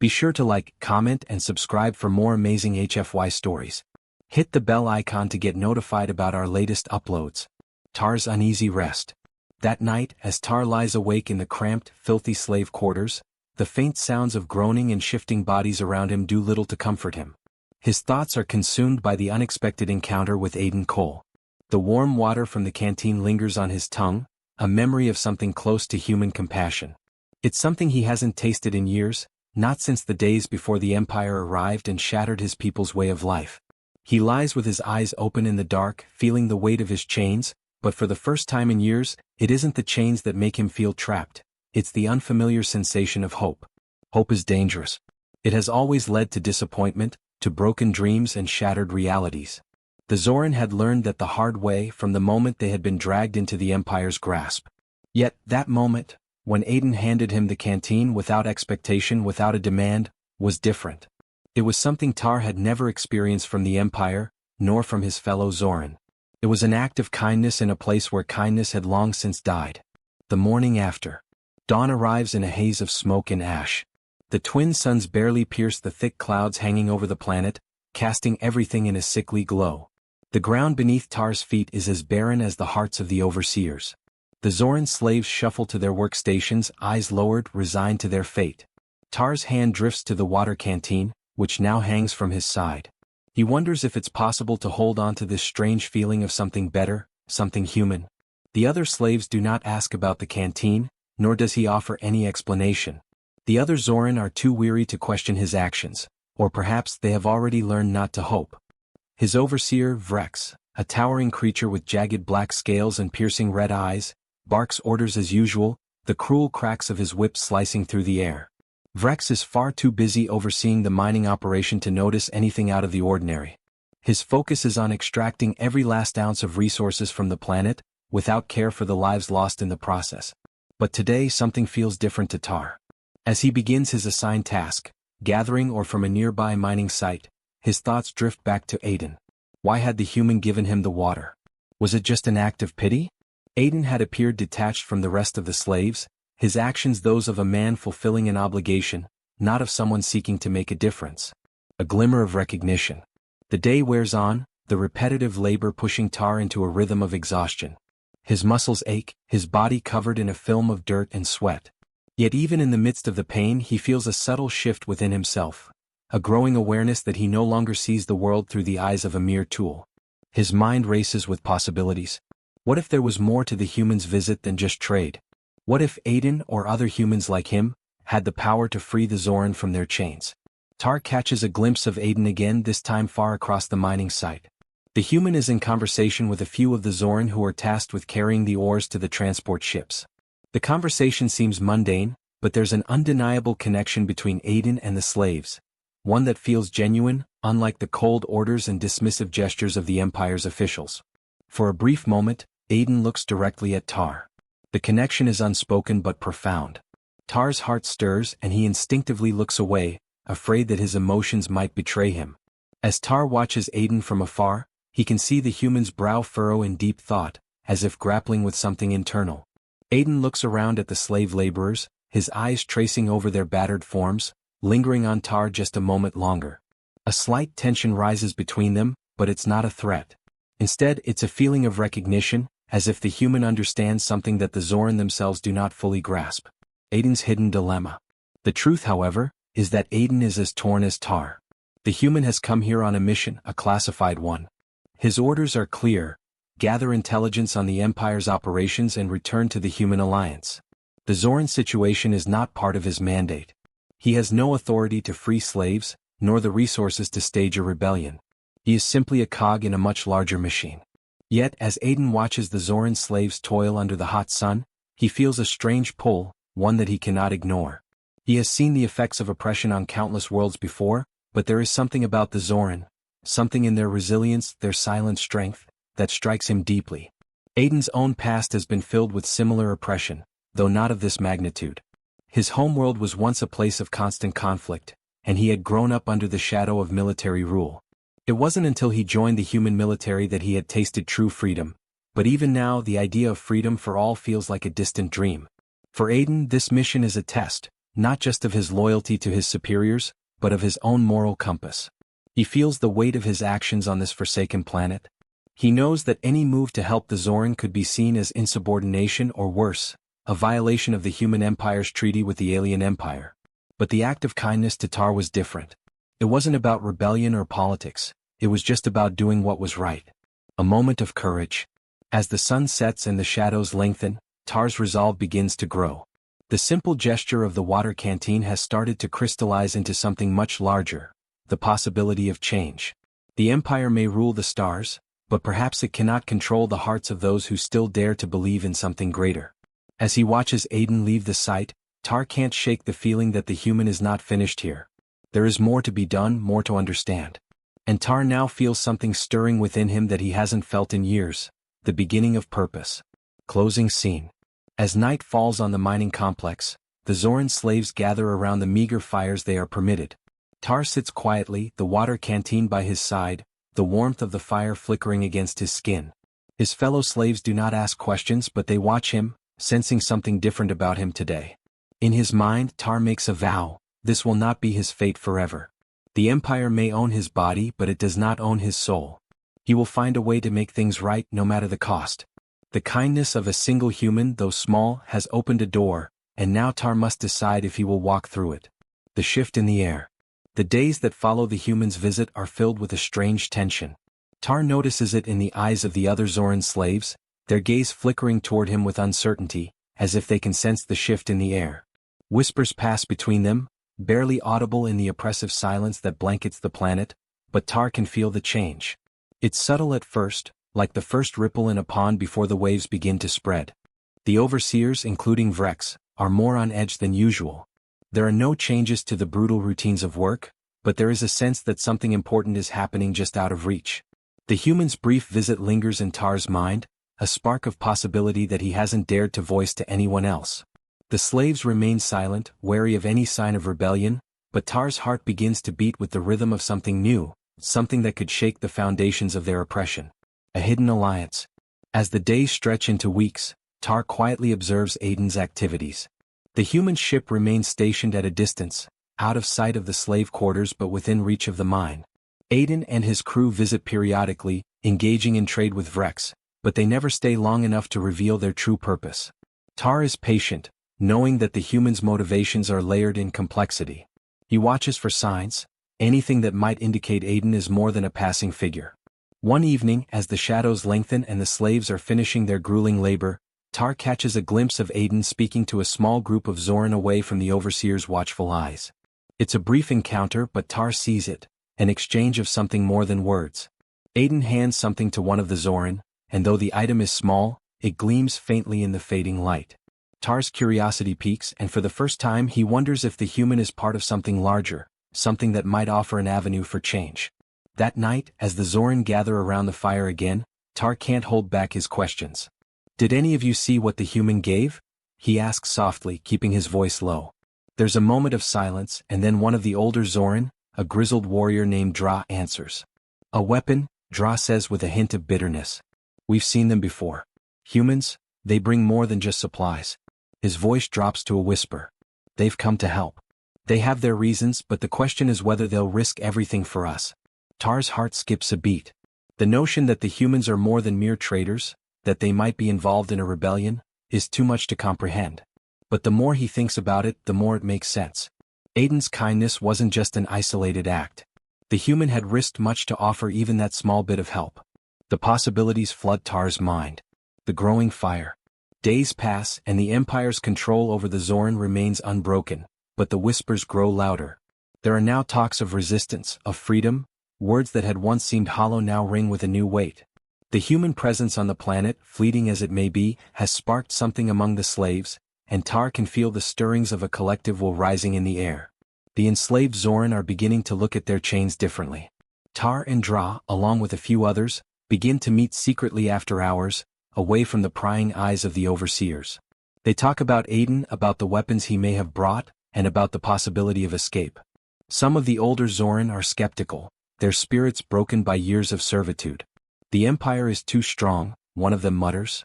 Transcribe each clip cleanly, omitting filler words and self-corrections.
Be sure to like, comment, and subscribe for more amazing HFY stories. Hit the bell icon to get notified about our latest uploads. Tar's uneasy rest. That night, as Tar lies awake in the cramped, filthy slave quarters, the faint sounds of groaning and shifting bodies around him do little to comfort him. His thoughts are consumed by the unexpected encounter with Aiden Cole. The warm water from the canteen lingers on his tongue, a memory of something close to human compassion. It's something he hasn't tasted in years, not since the days before the Empire arrived and shattered his people's way of life. He lies with his eyes open in the dark, feeling the weight of his chains, but for the first time in years, it isn't the chains that make him feel trapped, it's the unfamiliar sensation of hope. Hope is dangerous. It has always led to disappointment, to broken dreams and shattered realities. The Zoran had learned that the hard way from the moment they had been dragged into the Empire's grasp. Yet, that moment, when Aiden handed him the canteen without expectation, without a demand, was different. It was something Tar had never experienced from the Empire, nor from his fellow Zoran. It was an act of kindness in a place where kindness had long since died. The morning after. Dawn arrives in a haze of smoke and ash. The twin suns barely pierce the thick clouds hanging over the planet, casting everything in a sickly glow. The ground beneath Tar's feet is as barren as the hearts of the overseers. The Zoran slaves shuffle to their workstations, eyes lowered, resigned to their fate. Tar's hand drifts to the water canteen, which now hangs from his side. He wonders if it's possible to hold on to this strange feeling of something better, something human. The other slaves do not ask about the canteen, nor does he offer any explanation. The other Zoran are too weary to question his actions, or perhaps they have already learned not to hope. His overseer, Vrex, a towering creature with jagged black scales and piercing red eyes, barks orders as usual, the cruel cracks of his whip slicing through the air. Vrex is far too busy overseeing the mining operation to notice anything out of the ordinary. His focus is on extracting every last ounce of resources from the planet, without care for the lives lost in the process. But today something feels different to Tar. As he begins his assigned task, gathering ore from a nearby mining site, his thoughts drift back to Aiden. Why had the human given him the water? Was it just an act of pity? Aiden had appeared detached from the rest of the slaves, his actions those of a man fulfilling an obligation, not of someone seeking to make a difference. A glimmer of recognition. The day wears on, the repetitive labor pushing Tar into a rhythm of exhaustion. His muscles ache, his body covered in a film of dirt and sweat. Yet even in the midst of the pain he feels a subtle shift within himself, a growing awareness that he no longer sees the world through the eyes of a mere tool. His mind races with possibilities. What if there was more to the human's visit than just trade? What if Aiden, or other humans like him, had the power to free the Zoran from their chains? Tar catches a glimpse of Aiden again, this time far across the mining site. The human is in conversation with a few of the Zoran who are tasked with carrying the ores to the transport ships. The conversation seems mundane, but there's an undeniable connection between Aiden and the slaves, one that feels genuine, unlike the cold orders and dismissive gestures of the Empire's officials. For a brief moment, Aiden looks directly at Tar. The connection is unspoken but profound. Tar's heart stirs and he instinctively looks away, afraid that his emotions might betray him. As Tar watches Aiden from afar, he can see the human's brow furrow in deep thought, as if grappling with something internal. Aiden looks around at the slave laborers, his eyes tracing over their battered forms, lingering on Tar just a moment longer. A slight tension rises between them, but it's not a threat. Instead, it's a feeling of recognition, as if the human understands something that the Zoran themselves do not fully grasp. Aiden's hidden dilemma. The truth, however, is that Aiden is as torn as Tar. The human has come here on a mission, a classified one. His orders are clear: gather intelligence on the Empire's operations and return to the human alliance. The Zoran situation is not part of his mandate. He has no authority to free slaves, nor the resources to stage a rebellion. He is simply a cog in a much larger machine. Yet, as Aiden watches the Zoran slaves toil under the hot sun, he feels a strange pull, one that he cannot ignore. He has seen the effects of oppression on countless worlds before, but there is something about the Zoran, something in their resilience, their silent strength, that strikes him deeply. Aiden's own past has been filled with similar oppression, though not of this magnitude. His homeworld was once a place of constant conflict, and he had grown up under the shadow of military rule. It wasn't until he joined the human military that he had tasted true freedom, but even now the idea of freedom for all feels like a distant dream. For Aiden, this mission is a test, not just of his loyalty to his superiors, but of his own moral compass. He feels the weight of his actions on this forsaken planet. He knows that any move to help the Zoran could be seen as insubordination or worse, a violation of the human empire's treaty with the alien empire. But the act of kindness to Tar was different. It wasn't about rebellion or politics, it was just about doing what was right. A moment of courage. As the sun sets and the shadows lengthen, Tar's resolve begins to grow. The simple gesture of the water canteen has started to crystallize into something much larger, the possibility of change. The Empire may rule the stars, but perhaps it cannot control the hearts of those who still dare to believe in something greater. As he watches Aiden leave the site, Tar can't shake the feeling that the human is not finished here. There is more to be done, more to understand. And Tar now feels something stirring within him that he hasn't felt in years, the beginning of purpose. Closing scene. As night falls on the mining complex, the Zoran slaves gather around the meager fires they are permitted. Tar sits quietly, the water canteen by his side, the warmth of the fire flickering against his skin. His fellow slaves do not ask questions, but they watch him, sensing something different about him today. In his mind, Tar makes a vow: this will not be his fate forever. The Empire may own his body, but it does not own his soul. He will find a way to make things right, no matter the cost. The kindness of a single human, though small, has opened a door, and now Tar must decide if he will walk through it. The shift in the air. The days that follow the human's visit are filled with a strange tension. Tar notices it in the eyes of the other Zoran slaves, their gaze flickering toward him with uncertainty, as if they can sense the shift in the air. Whispers pass between them, barely audible in the oppressive silence that blankets the planet, but Tar can feel the change. It's subtle at first, like the first ripple in a pond before the waves begin to spread. The overseers, including Vrex, are more on edge than usual. There are no changes to the brutal routines of work, but there is a sense that something important is happening just out of reach. The human's brief visit lingers in Tar's mind, a spark of possibility that he hasn't dared to voice to anyone else. The slaves remain silent, wary of any sign of rebellion, but Tar's heart begins to beat with the rhythm of something new, something that could shake the foundations of their oppression. A hidden alliance. As the days stretch into weeks, Tar quietly observes Aiden's activities. The human ship remains stationed at a distance, out of sight of the slave quarters but within reach of the mine. Aiden and his crew visit periodically, engaging in trade with Vrex, but they never stay long enough to reveal their true purpose. Tar is patient, knowing that the human's motivations are layered in complexity. He watches for signs, anything that might indicate Aiden is more than a passing figure. One evening, as the shadows lengthen and the slaves are finishing their grueling labor, Tar catches a glimpse of Aiden speaking to a small group of Zoran away from the overseer's watchful eyes. It's a brief encounter, but Tar sees it, an exchange of something more than words. Aiden hands something to one of the Zoran, and though the item is small, it gleams faintly in the fading light. Tar's curiosity peaks, and for the first time he wonders if the human is part of something larger, something that might offer an avenue for change. That night, as the Zoran gather around the fire again, Tar can't hold back his questions. "Did any of you see what the human gave?" he asks softly, keeping his voice low. There's a moment of silence, and then one of the older Zoran, a grizzled warrior named Dra, answers. "A weapon," Dra says with a hint of bitterness. "We've seen them before. Humans, they bring more than just supplies." His voice drops to a whisper. "They've come to help. They have their reasons, but the question is whether they'll risk everything for us." Tar's heart skips a beat. The notion that the humans are more than mere traders, that they might be involved in a rebellion, is too much to comprehend. But the more he thinks about it, the more it makes sense. Aiden's kindness wasn't just an isolated act. The human had risked much to offer even that small bit of help. The possibilities flood Tar's mind. The growing fire. Days pass, and the Empire's control over the Zoran remains unbroken, but the whispers grow louder. There are now talks of resistance, of freedom. Words that had once seemed hollow now ring with a new weight. The human presence on the planet, fleeting as it may be, has sparked something among the slaves, and Tar can feel the stirrings of a collective will rising in the air. The enslaved Zoran are beginning to look at their chains differently. Tar and Dra, along with a few others, begin to meet secretly after hours, away from the prying eyes of the overseers. They talk about Aiden, about the weapons he may have brought, and about the possibility of escape. Some of the older Zoran are skeptical, their spirits broken by years of servitude. "The Empire is too strong," one of them mutters.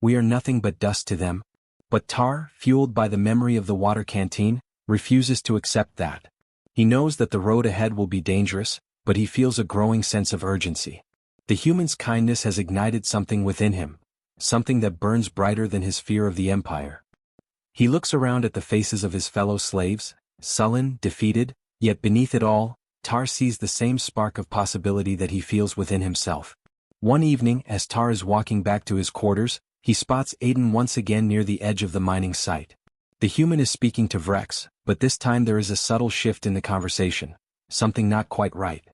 "We are nothing but dust to them." But Tar, fueled by the memory of the water canteen, refuses to accept that. He knows that the road ahead will be dangerous, but he feels a growing sense of urgency. The human's kindness has ignited something within him, something that burns brighter than his fear of the Empire. He looks around at the faces of his fellow slaves, sullen, defeated, yet beneath it all, Tar sees the same spark of possibility that he feels within himself. One evening, as Tar is walking back to his quarters, he spots Aiden once again near the edge of the mining site. The human is speaking to Vrex, but this time there is a subtle shift in the conversation, something not quite right.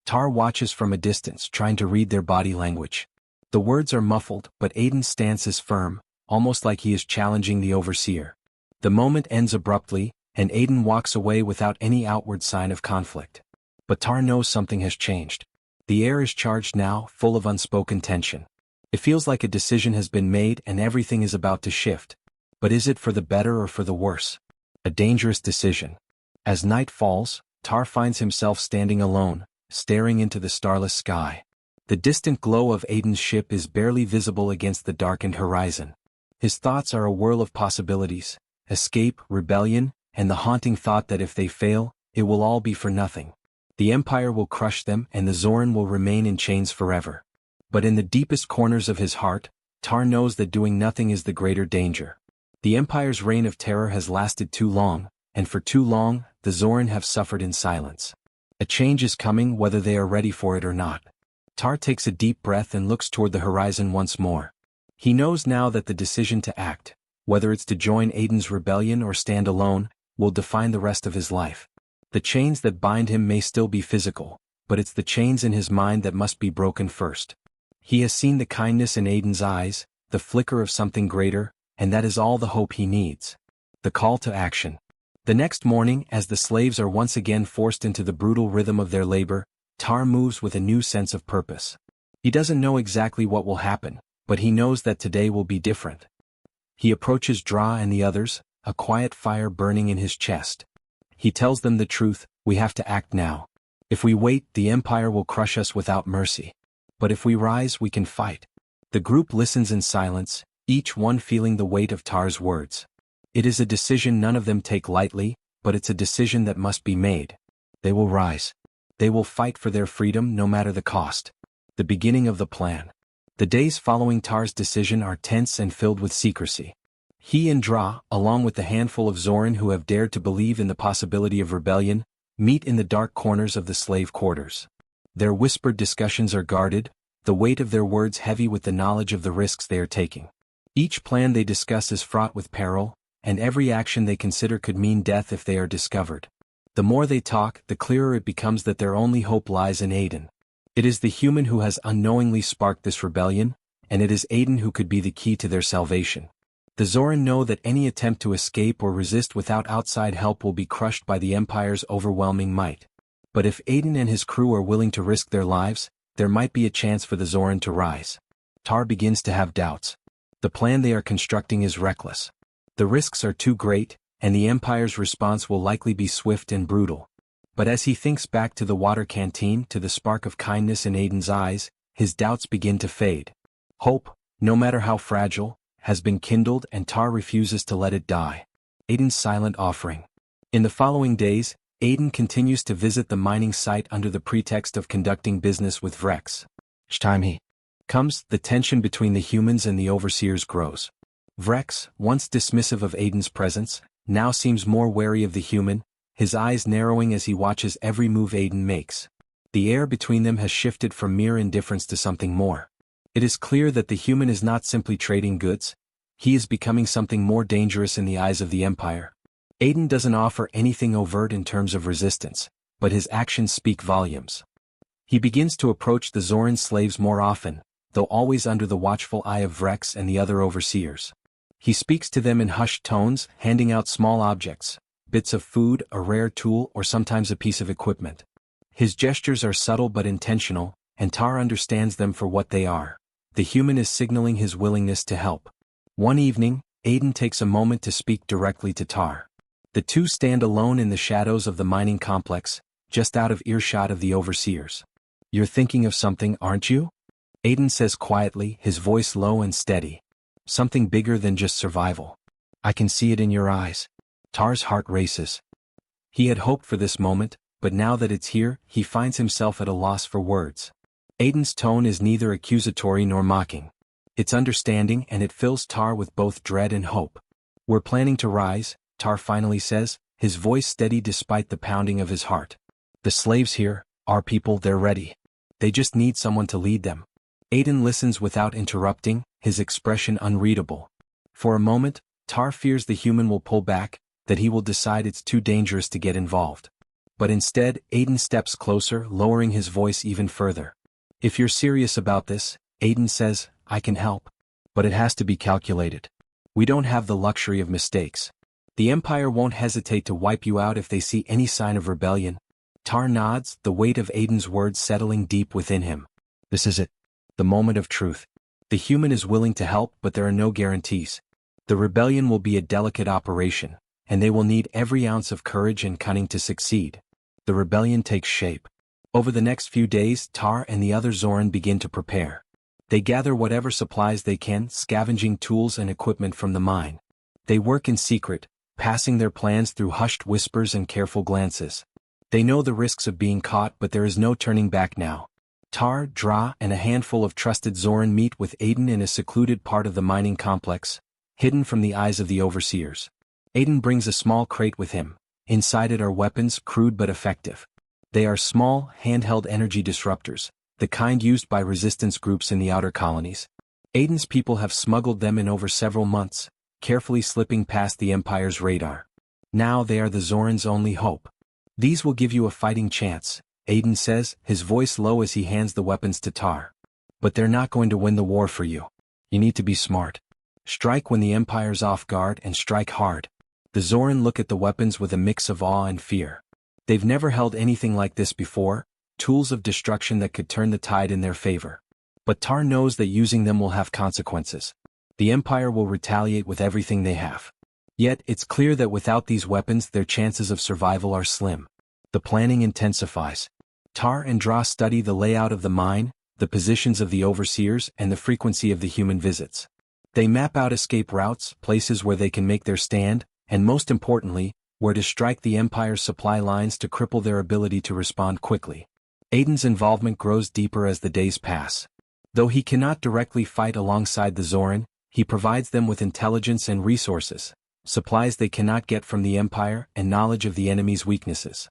Tar watches from a distance, trying to read their body language. The words are muffled, but Aiden's stance is firm, almost like he is challenging the overseer. The moment ends abruptly, and Aiden walks away without any outward sign of conflict. But Tar knows something has changed. The air is charged now, full of unspoken tension. It feels like a decision has been made and everything is about to shift. But is it for the better or for the worse? A dangerous decision. As night falls, Tar finds himself standing alone, staring into the starless sky. The distant glow of Aiden's ship is barely visible against the darkened horizon. His thoughts are a whirl of possibilities: escape, rebellion, and the haunting thought that if they fail, it will all be for nothing. The Empire will crush them and the Zoran will remain in chains forever. But in the deepest corners of his heart, Tar knows that doing nothing is the greater danger. The Empire's reign of terror has lasted too long, and for too long, the Zoran have suffered in silence. A change is coming whether they are ready for it or not. Tar takes a deep breath and looks toward the horizon once more. He knows now that the decision to act, whether it's to join Aiden's rebellion or stand alone, will define the rest of his life. The chains that bind him may still be physical, but it's the chains in his mind that must be broken first. He has seen the kindness in Aiden's eyes, the flicker of something greater, and that is all the hope he needs. The call to action. The next morning, as the slaves are once again forced into the brutal rhythm of their labor, Tar moves with a new sense of purpose. He doesn't know exactly what will happen, but he knows that today will be different. He approaches Dra and the others, a quiet fire burning in his chest. He tells them the truth: we have to act now. If we wait, the Empire will crush us without mercy. But if we rise, we can fight. The group listens in silence, each one feeling the weight of Tar's words. It is a decision none of them take lightly, but it's a decision that must be made. They will rise. They will fight for their freedom no matter the cost. The beginning of the plan. The days following Tar's decision are tense and filled with secrecy. He and Dra, along with the handful of Zoran who have dared to believe in the possibility of rebellion, meet in the dark corners of the slave quarters. Their whispered discussions are guarded, the weight of their words heavy with the knowledge of the risks they are taking. Each plan they discuss is fraught with peril, and every action they consider could mean death if they are discovered. The more they talk, the clearer it becomes that their only hope lies in Aiden. It is the human who has unknowingly sparked this rebellion, and it is Aiden who could be the key to their salvation. The Zoran know that any attempt to escape or resist without outside help will be crushed by the Empire's overwhelming might. But if Aiden and his crew are willing to risk their lives, there might be a chance for the Zoran to rise. Tar begins to have doubts. The plan they are constructing is reckless. The risks are too great, and the Empire's response will likely be swift and brutal. But as he thinks back to the water canteen, to the spark of kindness in Aiden's eyes, his doubts begin to fade. Hope, no matter how fragile, has been kindled, and Tar refuses to let it die. Aiden's silent offering. In the following days, Aiden continues to visit the mining site under the pretext of conducting business with Vrex. Each time he comes, the tension between the humans and the overseers grows. Vrex, once dismissive of Aiden's presence, now seems more wary of the human, his eyes narrowing as he watches every move Aiden makes. The air between them has shifted from mere indifference to something more. It is clear that the human is not simply trading goods, he is becoming something more dangerous in the eyes of the Empire. Aiden doesn't offer anything overt in terms of resistance, but his actions speak volumes. He begins to approach the Zoran slaves more often, though always under the watchful eye of Vrex and the other overseers. He speaks to them in hushed tones, handing out small objects, bits of food, a rare tool, or sometimes a piece of equipment. His gestures are subtle but intentional, and Tar understands them for what they are. The human is signaling his willingness to help. One evening, Aiden takes a moment to speak directly to Tar. The two stand alone in the shadows of the mining complex, just out of earshot of the overseers. "You're thinking of something, aren't you?" Aiden says quietly, his voice low and steady. "Something bigger than just survival. I can see it in your eyes." Tar's heart races. He had hoped for this moment, but now that it's here, he finds himself at a loss for words. Aiden's tone is neither accusatory nor mocking. It's understanding, and it fills Tar with both dread and hope. "We're planning to rise," Tar finally says, his voice steady despite the pounding of his heart. "The slaves here, our people, they're ready. They just need someone to lead them." Aiden listens without interrupting, his expression unreadable. For a moment, Tar fears the human will pull back, that he will decide it's too dangerous to get involved. But instead, Aiden steps closer, lowering his voice even further. "If you're serious about this," Aiden says, "I can help. But it has to be calculated. We don't have the luxury of mistakes. The Empire won't hesitate to wipe you out if they see any sign of rebellion." Tar nods, the weight of Aiden's words settling deep within him. This is it. The moment of truth. The human is willing to help, but there are no guarantees. The rebellion will be a delicate operation, and they will need every ounce of courage and cunning to succeed. The rebellion takes shape. Over the next few days, Tar and the other Zoran begin to prepare. They gather whatever supplies they can, scavenging tools and equipment from the mine. They work in secret, passing their plans through hushed whispers and careful glances. They know the risks of being caught, but there is no turning back now. Tar, Dra, and a handful of trusted Zoran meet with Aiden in a secluded part of the mining complex, hidden from the eyes of the overseers. Aiden brings a small crate with him. Inside it are weapons, crude but effective. They are small, handheld energy disruptors, the kind used by resistance groups in the outer colonies. Aiden's people have smuggled them in over several months, carefully slipping past the Empire's radar. Now they are the Zoran's only hope. "These will give you a fighting chance," Aiden says, his voice low as he hands the weapons to Tar. "But they're not going to win the war for you. You need to be smart. Strike when the Empire's off guard and strike hard." The Zoran look at the weapons with a mix of awe and fear. They've never held anything like this before, tools of destruction that could turn the tide in their favor. But Tar knows that using them will have consequences. The Empire will retaliate with everything they have. Yet, it's clear that without these weapons their chances of survival are slim. The planning intensifies. Tar and Dra study the layout of the mine, the positions of the overseers, and the frequency of the human visits. They map out escape routes, places where they can make their stand, and most importantly, where to strike the Empire's supply lines to cripple their ability to respond quickly. Aiden's involvement grows deeper as the days pass. Though he cannot directly fight alongside the Zoran, he provides them with intelligence and resources, supplies they cannot get from the Empire, and knowledge of the enemy's weaknesses.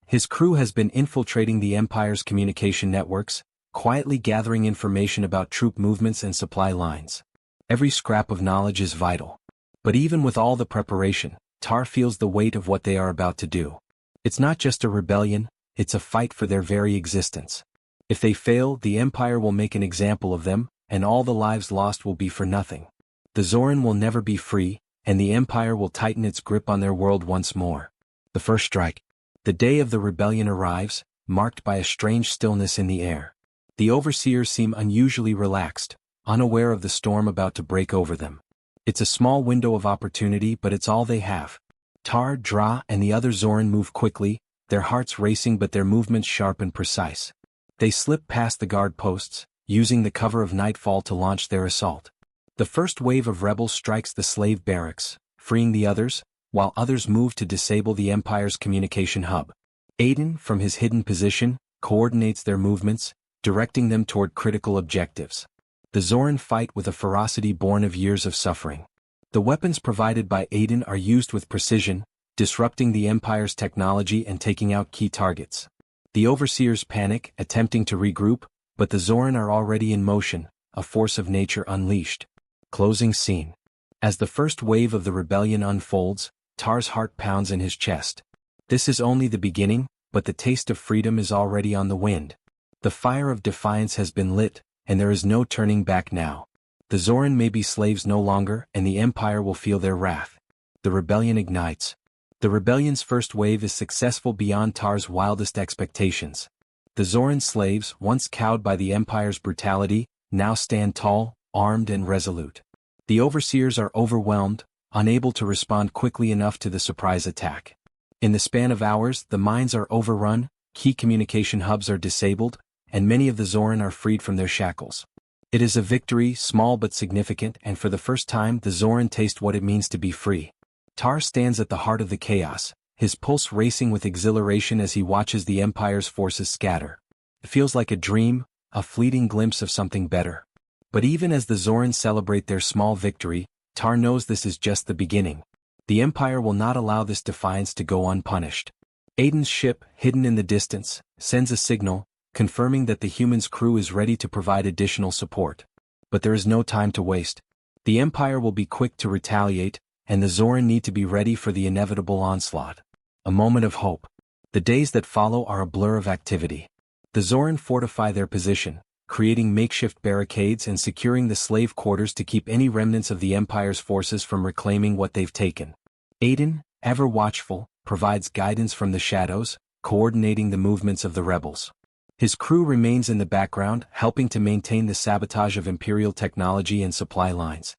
His crew has been infiltrating the Empire's communication networks, quietly gathering information about troop movements and supply lines. Every scrap of knowledge is vital. But even with all the preparation, Tar feels the weight of what they are about to do. It's not just a rebellion, it's a fight for their very existence. If they fail, the Empire will make an example of them, and all the lives lost will be for nothing. The Zoran will never be free, and the Empire will tighten its grip on their world once more. The first strike. The day of the rebellion arrives, marked by a strange stillness in the air. The overseers seem unusually relaxed, unaware of the storm about to break over them. It's a small window of opportunity, but it's all they have. Tar, Dra, and the other Zoran move quickly, their hearts racing but their movements sharp and precise. They slip past the guard posts, using the cover of nightfall to launch their assault. The first wave of rebels strikes the slave barracks, freeing the others, while others move to disable the Empire's communication hub. Aiden, from his hidden position, coordinates their movements, directing them toward critical objectives. The Zoran fight with a ferocity born of years of suffering. The weapons provided by Aiden are used with precision, disrupting the Empire's technology and taking out key targets. The overseers panic, attempting to regroup, but the Zoran are already in motion, a force of nature unleashed. Closing scene. As the first wave of the rebellion unfolds, Tar's heart pounds in his chest. This is only the beginning, but the taste of freedom is already on the wind. The fire of defiance has been lit, and there is no turning back now. The Zoran may be slaves no longer, and the Empire will feel their wrath. The rebellion ignites. The rebellion's first wave is successful beyond Tar's wildest expectations. The Zoran slaves, once cowed by the Empire's brutality, now stand tall, armed and resolute. The overseers are overwhelmed, unable to respond quickly enough to the surprise attack. In the span of hours, the mines are overrun, key communication hubs are disabled, and many of the Zoran are freed from their shackles. It is a victory, small but significant, and for the first time the Zoran taste what it means to be free. Tar stands at the heart of the chaos, his pulse racing with exhilaration as he watches the Empire's forces scatter. It feels like a dream, a fleeting glimpse of something better. But even as the Zorans celebrate their small victory, Tar knows this is just the beginning. The Empire will not allow this defiance to go unpunished. Aiden's ship, hidden in the distance, sends a signal, confirming that the humans' crew is ready to provide additional support. But there is no time to waste. The Empire will be quick to retaliate, and the Zoran need to be ready for the inevitable onslaught. A moment of hope. The days that follow are a blur of activity. The Zoran fortify their position, creating makeshift barricades and securing the slave quarters to keep any remnants of the Empire's forces from reclaiming what they've taken. Aiden, ever watchful, provides guidance from the shadows, coordinating the movements of the rebels. His crew remains in the background, helping to maintain the sabotage of Imperial technology and supply lines.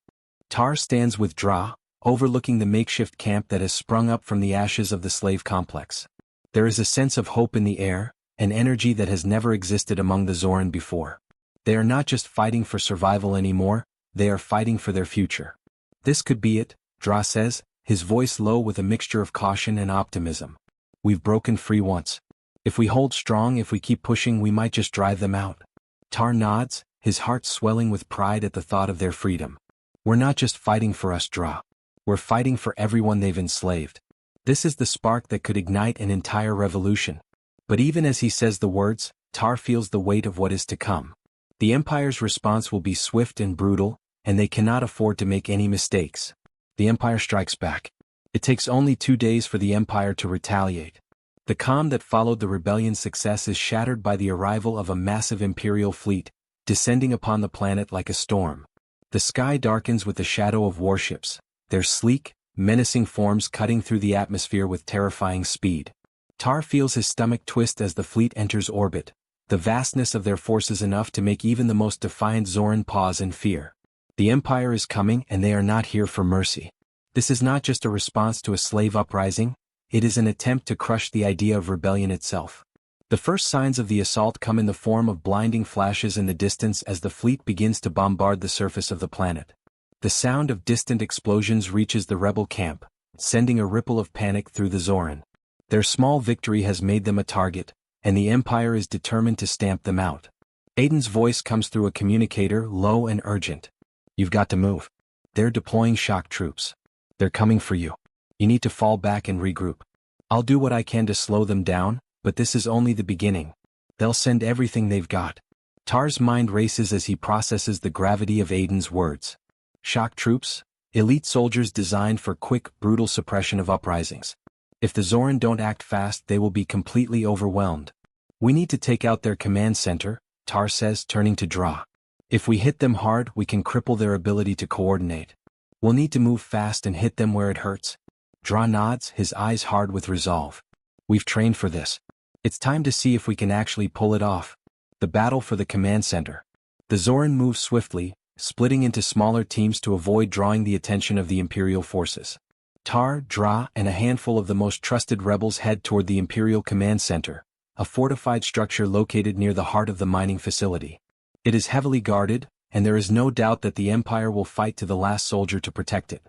Tar stands with Dra, overlooking the makeshift camp that has sprung up from the ashes of the slave complex. There is a sense of hope in the air, an energy that has never existed among the Zoran before. They are not just fighting for survival anymore, they are fighting for their future. This could be it, Dra says, his voice low with a mixture of caution and optimism. We've broken free once. If we hold strong, if we keep pushing, we might just drive them out. Tar nods, his heart swelling with pride at the thought of their freedom. We're not just fighting for us, Dra. We're fighting for everyone they've enslaved. This is the spark that could ignite an entire revolution. But even as he says the words, Tar feels the weight of what is to come. The Empire's response will be swift and brutal, and they cannot afford to make any mistakes. The Empire strikes back. It takes only 2 days for the Empire to retaliate. The calm that followed the rebellion's success is shattered by the arrival of a massive Imperial fleet, descending upon the planet like a storm. The sky darkens with the shadow of warships, their sleek, menacing forms cutting through the atmosphere with terrifying speed. Tar feels his stomach twist as the fleet enters orbit, the vastness of their forces enough to make even the most defiant Zoran pause in fear. The Empire is coming, and they are not here for mercy. This is not just a response to a slave uprising, it is an attempt to crush the idea of rebellion itself. The first signs of the assault come in the form of blinding flashes in the distance as the fleet begins to bombard the surface of the planet. The sound of distant explosions reaches the rebel camp, sending a ripple of panic through the Zoran. Their small victory has made them a target, and the Empire is determined to stamp them out. Aiden's voice comes through a communicator, low and urgent. You've got to move. They're deploying shock troops. They're coming for you. You need to fall back and regroup. I'll do what I can to slow them down, but this is only the beginning. They'll send everything they've got. Tar's mind races as he processes the gravity of Aiden's words. Shock troops? Elite soldiers designed for quick, brutal suppression of uprisings. If the Zoran don't act fast, they will be completely overwhelmed. We need to take out their command center, Tar says, turning to Dra. If we hit them hard, we can cripple their ability to coordinate. We'll need to move fast and hit them where it hurts. Dra nods, his eyes hard with resolve. We've trained for this. It's time to see if we can actually pull it off. The battle for the command center. The Zoran moves swiftly, splitting into smaller teams to avoid drawing the attention of the Imperial forces. Tar, Dra, and a handful of the most trusted rebels head toward the Imperial Command Center, a fortified structure located near the heart of the mining facility. It is heavily guarded, and there is no doubt that the Empire will fight to the last soldier to protect it.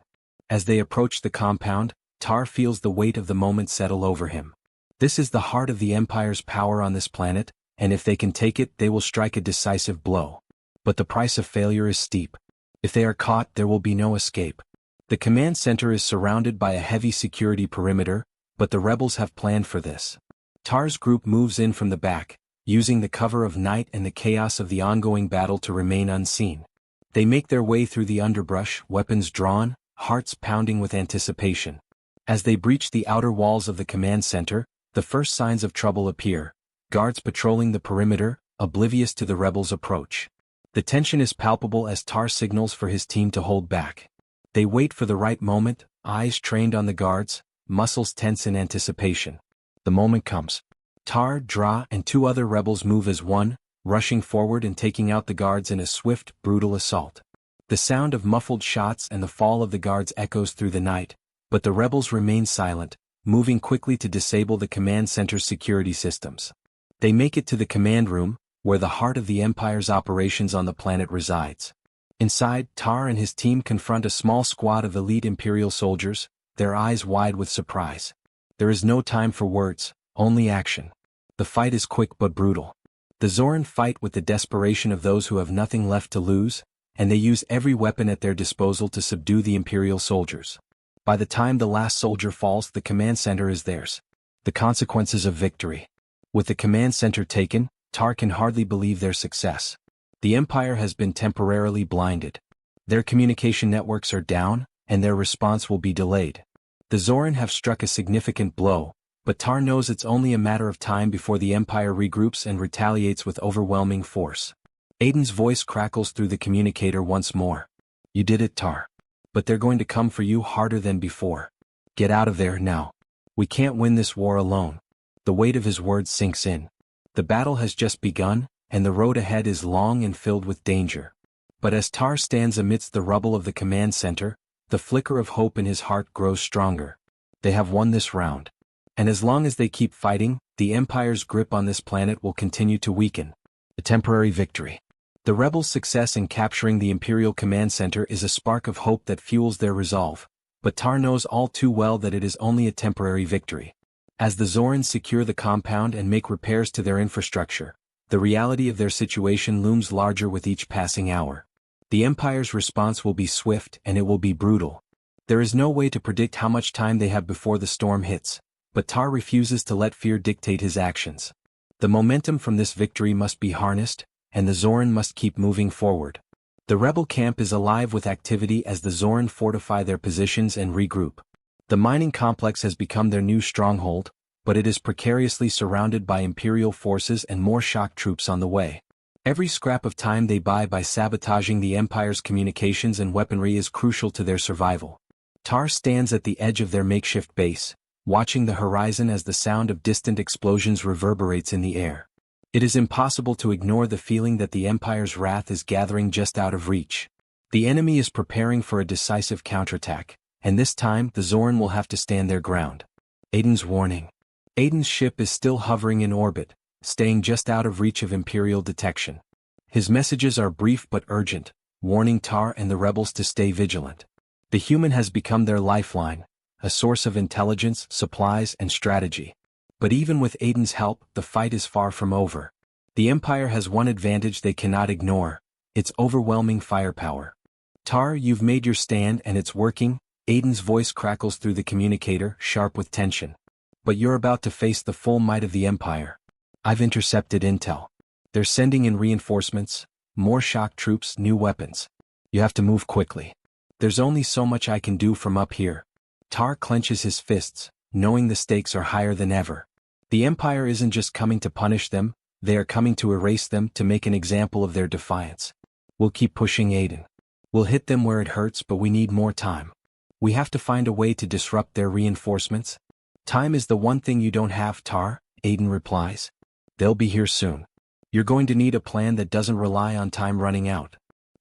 As they approach the compound, Tar feels the weight of the moment settle over him. This is the heart of the Empire's power on this planet, and if they can take it, they will strike a decisive blow. But the price of failure is steep. If they are caught, there will be no escape. The command center is surrounded by a heavy security perimeter, but the rebels have planned for this. Tar's group moves in from the back, using the cover of night and the chaos of the ongoing battle to remain unseen. They make their way through the underbrush, weapons drawn, hearts pounding with anticipation. As they breach the outer walls of the command center, the first signs of trouble appear, guards patrolling the perimeter, oblivious to the rebels' approach. The tension is palpable as Tar signals for his team to hold back. They wait for the right moment, eyes trained on the guards, muscles tense in anticipation. The moment comes. Tar, Dra, and 2 other rebels move as one, rushing forward and taking out the guards in a swift, brutal assault. The sound of muffled shots and the fall of the guards echoes through the night, but the rebels remain silent, moving quickly to disable the command center's security systems. They make it to the command room, where the heart of the Empire's operations on the planet resides. Inside, Tar and his team confront a small squad of elite Imperial soldiers, their eyes wide with surprise. There is no time for words, only action. The fight is quick but brutal. The Zoran fight with the desperation of those who have nothing left to lose, and they use every weapon at their disposal to subdue the Imperial soldiers. By the time the last soldier falls, the command center is theirs. The consequences of victory. With the command center taken, Tar can hardly believe their success. The Empire has been temporarily blinded. Their communication networks are down, and their response will be delayed. The Zoran have struck a significant blow, but Tar knows it's only a matter of time before the Empire regroups and retaliates with overwhelming force. Aiden's voice crackles through the communicator once more. You did it, Tar. But they're going to come for you harder than before. Get out of there now. We can't win this war alone. The weight of his words sinks in. The battle has just begun, and the road ahead is long and filled with danger. But as Tar stands amidst the rubble of the command center, the flicker of hope in his heart grows stronger. They have won this round. And as long as they keep fighting, the Empire's grip on this planet will continue to weaken. A temporary victory. The rebels' success in capturing the Imperial Command Center is a spark of hope that fuels their resolve, but Tar knows all too well that it is only a temporary victory. As the Zorans secure the compound and make repairs to their infrastructure, the reality of their situation looms larger with each passing hour. The Empire's response will be swift and it will be brutal. There is no way to predict how much time they have before the storm hits, but Tar refuses to let fear dictate his actions. The momentum from this victory must be harnessed, and the Zoran must keep moving forward. The rebel camp is alive with activity as the Zoran fortify their positions and regroup. The mining complex has become their new stronghold, but it is precariously surrounded by Imperial forces and more shock troops on the way. Every scrap of time they buy by sabotaging the Empire's communications and weaponry is crucial to their survival. Tar stands at the edge of their makeshift base, watching the horizon as the sound of distant explosions reverberates in the air. It is impossible to ignore the feeling that the Empire's wrath is gathering just out of reach. The enemy is preparing for a decisive counterattack, and this time the Zoran will have to stand their ground. Aiden's warning. Aiden's ship is still hovering in orbit, staying just out of reach of Imperial detection. His messages are brief but urgent, warning Tar and the rebels to stay vigilant. The human has become their lifeline, a source of intelligence, supplies, and strategy. But even with Aiden's help, the fight is far from over. The Empire has one advantage they cannot ignore: its overwhelming firepower. Tar, you've made your stand and it's working. Aiden's voice crackles through the communicator, sharp with tension. But you're about to face the full might of the Empire. I've intercepted intel. They're sending in reinforcements, more shock troops, new weapons. You have to move quickly. There's only so much I can do from up here. Tar clenches his fists, knowing the stakes are higher than ever. The Empire isn't just coming to punish them, they are coming to erase them, to make an example of their defiance. We'll keep pushing, Aiden. We'll hit them where it hurts, but we need more time. We have to find a way to disrupt their reinforcements. Time is the one thing you don't have, Tar, Aiden replies. They'll be here soon. You're going to need a plan that doesn't rely on time running out.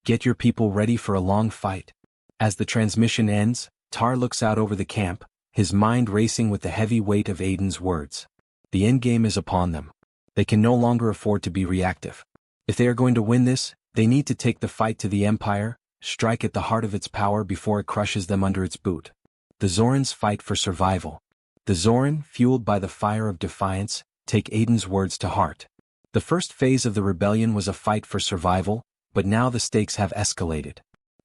Get your people ready for a long fight. As the transmission ends, Tar looks out over the camp, his mind racing with the heavy weight of Aiden's words. The endgame is upon them. They can no longer afford to be reactive. If they are going to win this, they need to take the fight to the Empire, strike at the heart of its power before it crushes them under its boot. The Zorans fight for survival. The Zoran, fueled by the fire of defiance, take Aiden's words to heart. The first phase of the rebellion was a fight for survival, but now the stakes have escalated.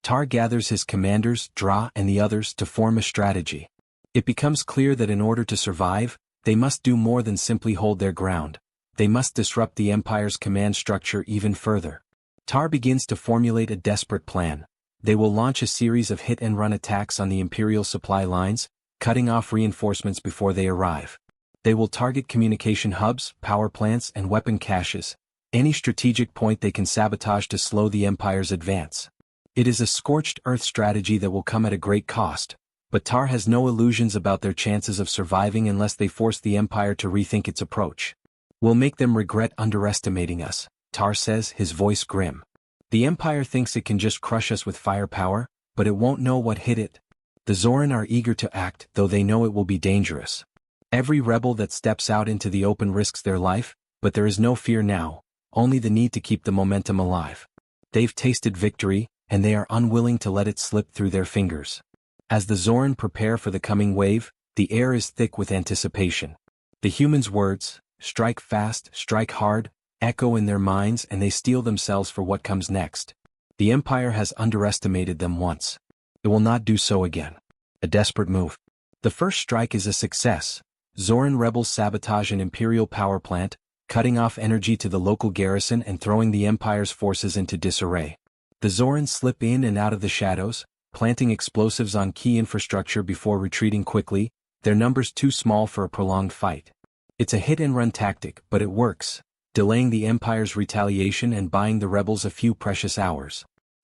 Tar gathers his commanders, Dra and the others, to form a strategy. It becomes clear that in order to survive, they must do more than simply hold their ground. They must disrupt the Empire's command structure even further. Tar begins to formulate a desperate plan. They will launch a series of hit-and-run attacks on the Imperial supply lines, cutting off reinforcements before they arrive. They will target communication hubs, power plants, and weapon caches, any strategic point they can sabotage to slow the Empire's advance. It is a scorched earth strategy that will come at a great cost, but Tar has no illusions about their chances of surviving unless they force the Empire to rethink its approach. We'll make them regret underestimating us, Tar says, his voice grim. The Empire thinks it can just crush us with firepower, but it won't know what hit it. The Zoran are eager to act, though they know it will be dangerous. Every rebel that steps out into the open risks their life, but there is no fear now, only the need to keep the momentum alive. They've tasted victory, and they are unwilling to let it slip through their fingers. As the Zoran prepare for the coming wave, The air is thick with anticipation. The humans' words, "strike fast, strike hard," echo in their minds, and they steel themselves for what comes next. The Empire has underestimated them once. It will not do so again. A desperate move. The first strike is a success. Zoran rebels sabotage an Imperial power plant, cutting off energy to the local garrison and throwing the Empire's forces into disarray. The Zorans slip in and out of the shadows, planting explosives on key infrastructure before retreating quickly, their numbers too small for a prolonged fight. It's a hit-and-run tactic, but it works, delaying the Empire's retaliation and buying the rebels a few precious hours.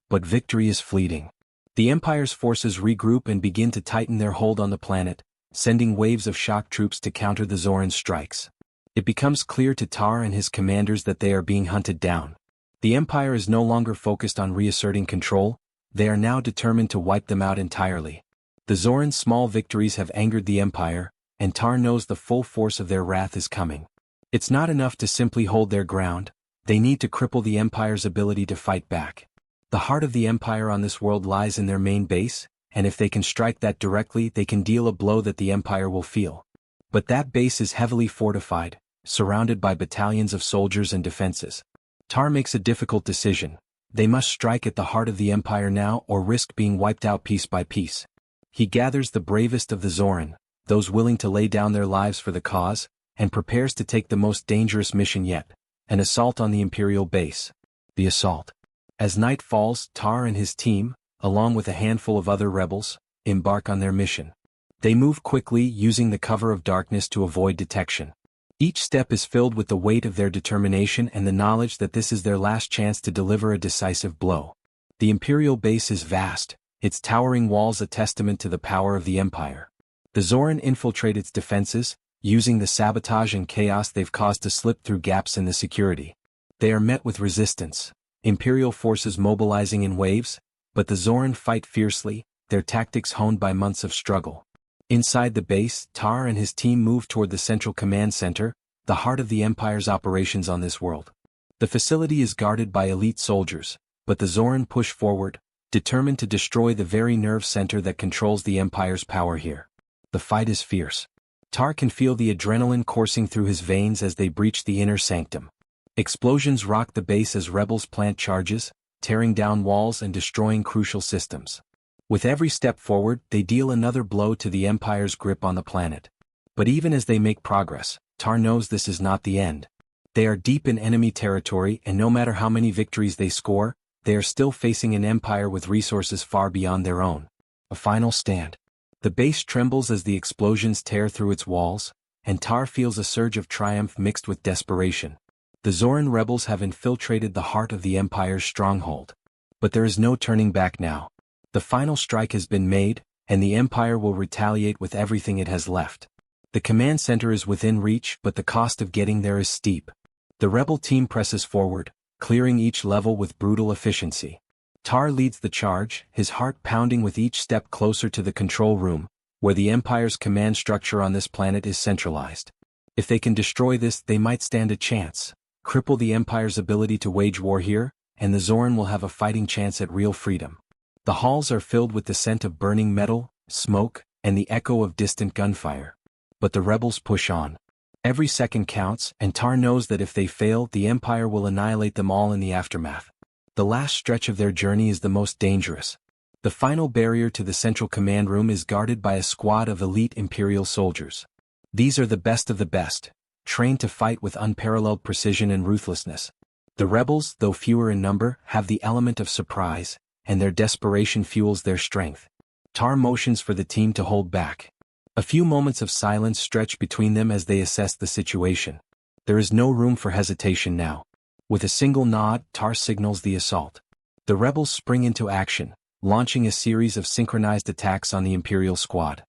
But victory is fleeting. The Empire's forces regroup and begin to tighten their hold on the planet, sending waves of shock troops to counter the Zoran strikes. It becomes clear to Tar and his commanders that they are being hunted down. The Empire is no longer focused on reasserting control, they are now determined to wipe them out entirely. The Zoran's small victories have angered the Empire, and Tar knows the full force of their wrath is coming. It's not enough to simply hold their ground, they need to cripple the Empire's ability to fight back. The heart of the Empire on this world lies in their main base, and if they can strike that directly, they can deal a blow that the Empire will feel. But that base is heavily fortified, surrounded by battalions of soldiers and defenses. Tar makes a difficult decision. They must strike at the heart of the Empire now or risk being wiped out piece by piece. He gathers the bravest of the Zoran, those willing to lay down their lives for the cause, and prepares to take the most dangerous mission yet, an assault on the Imperial base. The assault. As night falls, Tar and his team, along with a handful of other rebels, embark on their mission. They move quickly, using the cover of darkness to avoid detection. Each step is filled with the weight of their determination and the knowledge that this is their last chance to deliver a decisive blow. The Imperial base is vast, its towering walls a testament to the power of the Empire. The Zoran infiltrate its defenses, using the sabotage and chaos they've caused to slip through gaps in the security. They are met with resistance, Imperial forces mobilizing in waves, but the Zoran fight fiercely, their tactics honed by months of struggle. Inside the base, Tar and his team move toward the Central Command Center, the heart of the Empire's operations on this world. The facility is guarded by elite soldiers, but the Zoran push forward, determined to destroy the very nerve center that controls the Empire's power here. The fight is fierce. Tar can feel the adrenaline coursing through his veins as they breach the inner sanctum. Explosions rock the base as rebels plant charges, tearing down walls and destroying crucial systems. With every step forward, they deal another blow to the Empire's grip on the planet. But even as they make progress, Tar knows this is not the end. They are deep in enemy territory, and no matter how many victories they score, they are still facing an Empire with resources far beyond their own. A final stand. The base trembles as the explosions tear through its walls, and Tar feels a surge of triumph mixed with desperation. The Zoran rebels have infiltrated the heart of the Empire's stronghold. But there is no turning back now. The final strike has been made, and the Empire will retaliate with everything it has left. The command center is within reach, but the cost of getting there is steep. The rebel team presses forward, clearing each level with brutal efficiency. Tar leads the charge, his heart pounding with each step closer to the control room, where the Empire's command structure on this planet is centralized. If they can destroy this, they might stand a chance, cripple the Empire's ability to wage war here, and the Zoran will have a fighting chance at real freedom. The halls are filled with the scent of burning metal, smoke, and the echo of distant gunfire. But the rebels push on. Every second counts, and Tar knows that if they fail, the Empire will annihilate them all in the aftermath. The last stretch of their journey is the most dangerous. The final barrier to the central command room is guarded by a squad of elite Imperial soldiers. These are the best of the best, trained to fight with unparalleled precision and ruthlessness. The rebels, though fewer in number, have the element of surprise, and their desperation fuels their strength. Tar motions for the team to hold back. A few moments of silence stretch between them as they assess the situation. There is no room for hesitation now. With a single nod, Tar signals the assault. The rebels spring into action, launching a series of synchronized attacks on the Imperial squad.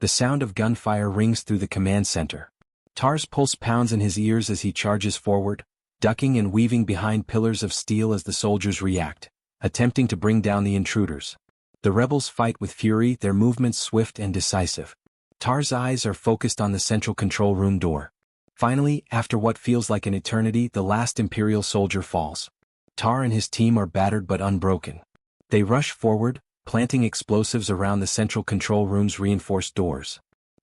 The sound of gunfire rings through the command center. Tar's pulse pounds in his ears as he charges forward, ducking and weaving behind pillars of steel as the soldiers react, attempting to bring down the intruders. The rebels fight with fury, their movements swift and decisive. Tar's eyes are focused on the central control room door. Finally, after what feels like an eternity, the last Imperial soldier falls. Tar and his team are battered but unbroken. They rush forward, planting explosives around the central control room's reinforced doors.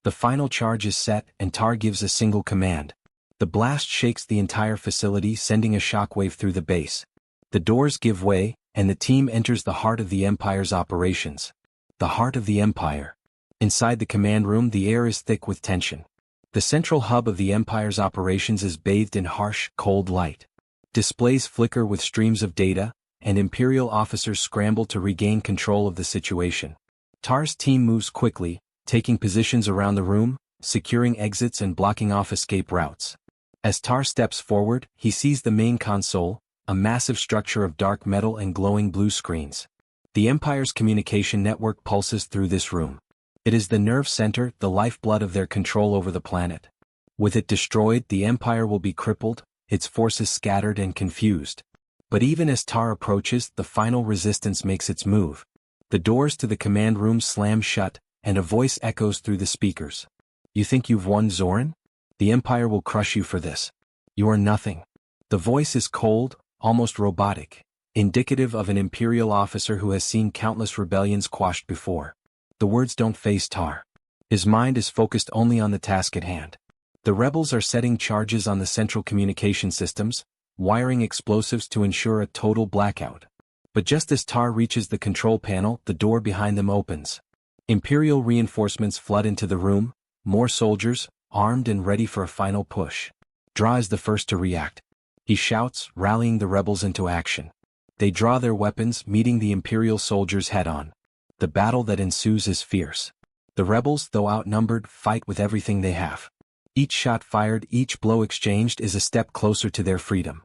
The final charge is set and Tar gives a single command. The blast shakes the entire facility, sending a shockwave through the base. The doors give way, and the team enters the heart of the Empire's operations. The heart of the Empire. Inside the command room, the air is thick with tension. The central hub of the Empire's operations is bathed in harsh, cold light. Displays flicker with streams of data, and Imperial officers scramble to regain control of the situation. Tar's team moves quickly, taking positions around the room, securing exits and blocking off escape routes. As Tar steps forward, he sees the main console, a massive structure of dark metal and glowing blue screens. The Empire's communication network pulses through this room. It is the nerve center, the lifeblood of their control over the planet. With it destroyed, the Empire will be crippled, its forces scattered and confused. But even as Tar approaches, the final resistance makes its move. The doors to the command room slam shut, and a voice echoes through the speakers. "You think you've won, Zoran? The Empire will crush you for this. You are nothing." The voice is cold, almost robotic, indicative of an Imperial officer who has seen countless rebellions quashed before. The words don't faze Tar. His mind is focused only on the task at hand. The rebels are setting charges on the central communication systems, wiring explosives to ensure a total blackout. But just as Tar reaches the control panel, the door behind them opens. Imperial reinforcements flood into the room, more soldiers, armed and ready for a final push. Dra is the first to react. He shouts, rallying the rebels into action. They draw their weapons, meeting the Imperial soldiers head-on. The battle that ensues is fierce. The rebels, though outnumbered, fight with everything they have. Each shot fired, each blow exchanged is a step closer to their freedom.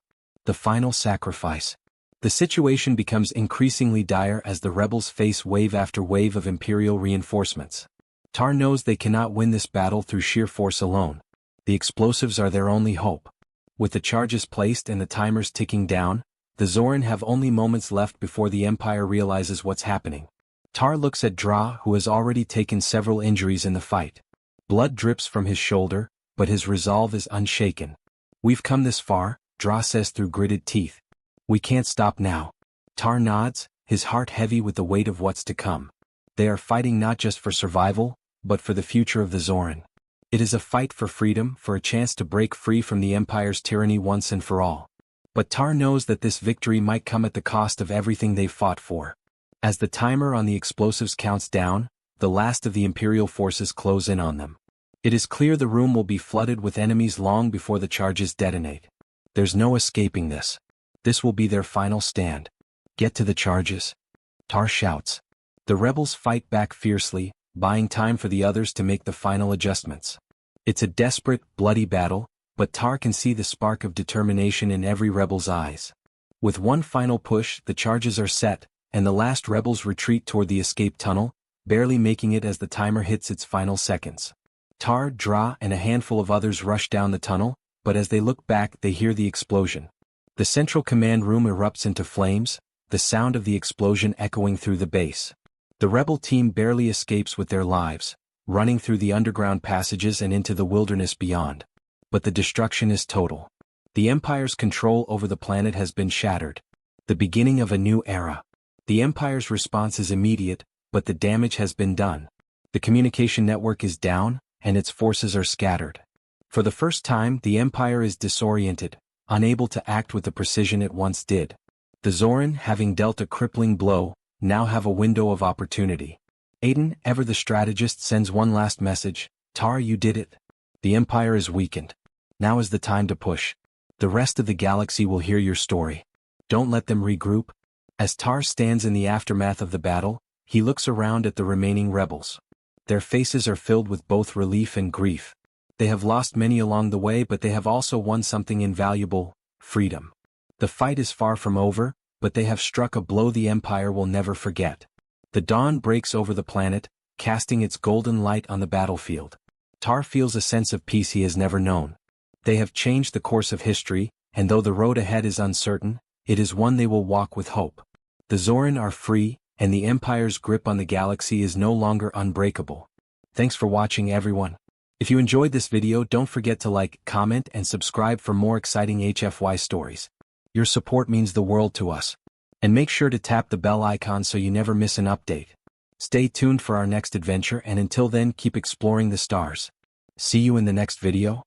The final sacrifice. The situation becomes increasingly dire as the rebels face wave after wave of Imperial reinforcements. Tar knows they cannot win this battle through sheer force alone. The explosives are their only hope. With the charges placed and the timers ticking down, the Zoran have only moments left before the Empire realizes what's happening. Tar looks at Dra, who has already taken several injuries in the fight. Blood drips from his shoulder, but his resolve is unshaken. "We've come this far," Dra says through gritted teeth. "We can't stop now." Tar nods, his heart heavy with the weight of what's to come. They are fighting not just for survival, but for the future of the Zoran. It is a fight for freedom, for a chance to break free from the Empire's tyranny once and for all. But Tar knows that this victory might come at the cost of everything they've fought for. As the timer on the explosives counts down, the last of the Imperial forces close in on them. It is clear the room will be flooded with enemies long before the charges detonate. There's no escaping this. This will be their final stand. "Get to the charges," Tar shouts. The rebels fight back fiercely, buying time for the others to make the final adjustments. It's a desperate, bloody battle, but Tar can see the spark of determination in every rebel's eyes. With one final push, the charges are set, and the last rebels retreat toward the escape tunnel, barely making it as the timer hits its final seconds. Tar, Dra, and a handful of others rush down the tunnel, but as they look back, they hear the explosion. The central command room erupts into flames, the sound of the explosion echoing through the base. The rebel team barely escapes with their lives, running through the underground passages and into the wilderness beyond. But the destruction is total. The Empire's control over the planet has been shattered. The beginning of a new era. The Empire's response is immediate, but the damage has been done. The communication network is down, and its forces are scattered. For the first time, the Empire is disoriented, unable to act with the precision it once did. The Zoran, having dealt a crippling blow, now have a window of opportunity. Aiden, ever the strategist, sends one last message: "Tar, you did it. The Empire is weakened. Now is the time to push. The rest of the galaxy will hear your story. Don't let them regroup." As Tar stands in the aftermath of the battle, he looks around at the remaining rebels. Their faces are filled with both relief and grief. They have lost many along the way, but they have also won something invaluable: freedom. The fight is far from over, but they have struck a blow the Empire will never forget. The dawn breaks over the planet, casting its golden light on the battlefield. Tar feels a sense of peace he has never known. They have changed the course of history, and though the road ahead is uncertain, it is one they will walk with hope. The Zoran are free, and the Empire's grip on the galaxy is no longer unbreakable. Thanks for watching, everyone. If you enjoyed this video, don't forget to like, comment, and subscribe for more exciting HFY stories. Your support means the world to us. And make sure to tap the bell icon so you never miss an update. Stay tuned for our next adventure, and until then, keep exploring the stars. See you in the next video.